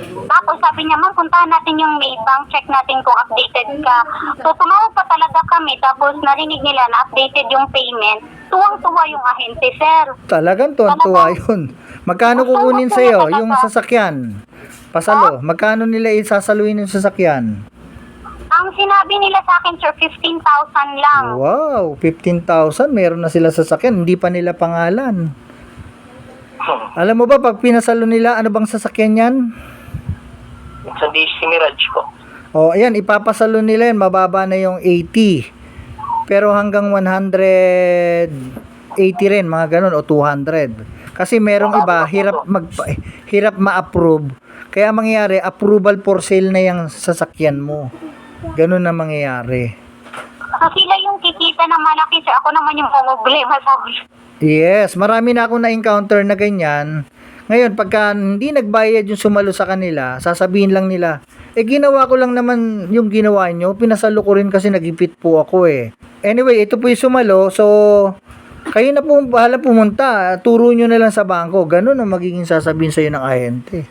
Tapos sabi niya, ma'am, puntahan natin yung Maybank, check natin kung updated ka. So tumawag pa talaga kami, tapos narinig nila na updated yung payment. Tuwang-tuwa yung ahente, sir. Talagang tuwan-tuwa yun. Magkano kukunin sa'yo yung sasakyan? Pasalo, magkano nila isasaluin yung sasakyan? Ang sinabi nila sa akin, sir, 15,000 lang. Wow, 15,000, meron na sila sasakyan, hindi pa nila pangalan. Alam mo ba, pag pinasalo nila, ano bang sasakyan yan? Sa DC Mirage po. O, ayan, ipapasalo nila yan, mababa na yung 80. Pero hanggang 180 rin, mga ganun, o 200. Kasi merong iba, hirap ma-approve. Kaya mangyayari, approval for sale na yung sasakyan mo. Ganun na mangyayari. So sila yung kikita ng malaki, sir. Ako naman yung problema sa Yes, marami na akong na-encounter na ganyan. Ngayon, pagka hindi nagbayad yung sumalo sa kanila, sasabihin lang nila, ginawa ko lang naman yung ginawa nyo, pinasalo ko rin kasi nagipit po ako eh. Anyway, ito po yung sumalo, so kayo na po bahala pumunta, turo nyo na lang sa bangko, ganun ang magiging sasabihin sa'yo ng ahente.